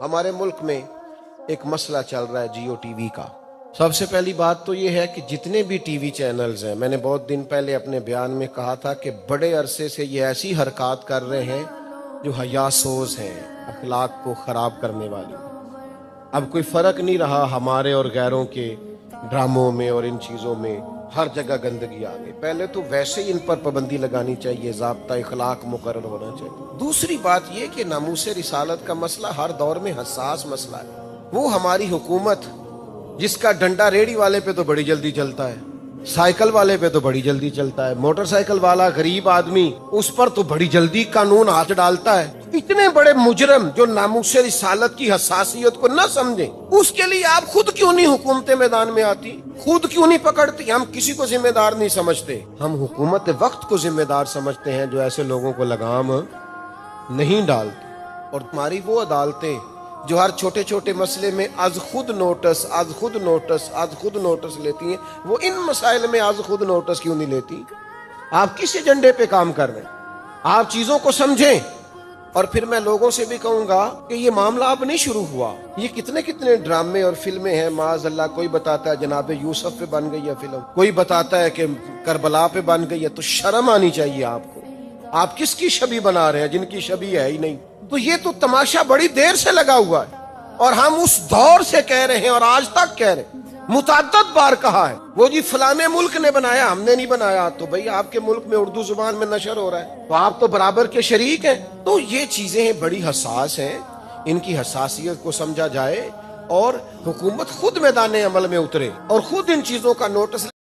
हमारे मुल्क में एक मसला चल रहा है जियो टीवी का। सबसे पहली बात तो ये है कि जितने भी टीवी चैनल्स हैं, मैंने बहुत दिन पहले अपने बयान में कहा था कि बड़े अरसे से ये ऐसी हरकत कर रहे हैं जो हयासोज हैं, अखलाक को ख़राब करने वाली। अब कोई फ़र्क नहीं रहा हमारे और गैरों के ड्रामों में और इन चीज़ों में, हर जगह गंदगी आ गई। पहले तो वैसे ही इन पर पाबंदी लगानी चाहिए, ज़ाब्ता इखलाक मुकर्रर होना चाहिए। दूसरी बात ये कि नामूस रिसालत का मसला हर दौर में हसास मसला है। वो हमारी हुकूमत जिसका डंडा रेडी वाले पे तो बड़ी जल्दी चलता है, साइकिल वाले पे तो बड़ी जल्दी चलता है, मोटरसाइकिल वाला गरीब आदमी उस पर तो बड़ी जल्दी कानून हाथ डालता है। इतने बड़े मुजरम जो नामूस रिसालत की हसासियत को न समझे, उसके लिए आप खुद क्यों नहीं हुकूमत मैदान में आती, खुद क्यों नहीं पकड़ती? हम किसी को जिम्मेदार नहीं समझते, हम हुकूमत वक्त को जिम्मेदार समझते हैं जो ऐसे लोगों को लगाम नहीं डालती। और तुम्हारी वो अदालतें जो हर छोटे छोटे मसले में आज खुद नोटिस लेती हैं, वो इन मसाइल में आज खुद नोटिस क्यों नहीं लेती? आप किस एजेंडे पे काम कर रहे हैं? आप चीजों को समझें। और फिर मैं लोगों से भी कहूंगा कि ये मामला अब नहीं शुरू हुआ, ये कितने कितने ड्रामे और फिल्में हैं। माज़अल्लाह, कोई बताता है जनाब यूसुफ पे बन गई है फिल्म, कोई बताता है कि करबला पे बन गई है। तो शर्म आनी चाहिए आपको। आप किसकी छवि बना रहे हैं जिनकी छवि है ही नहीं? तो ये तो तमाशा बड़ी देर से लगा हुआ है और हम उस दौर से कह रहे हैं और आज तक कह रहे हैं, मुतअद्दिद बार कहा है वो जी फलाने मुल्क ने बनाया, हमने नहीं बनाया। तो भाई आपके मुल्क में उर्दू जुबान में नशर हो रहा है तो आप तो बराबर के शरीक हैं। तो ये चीजें बड़ी हसास हैं, इनकी हसासियत को समझा जाए और हुकूमत खुद मैदान अमल में उतरे और खुद इन चीजों का नोटिस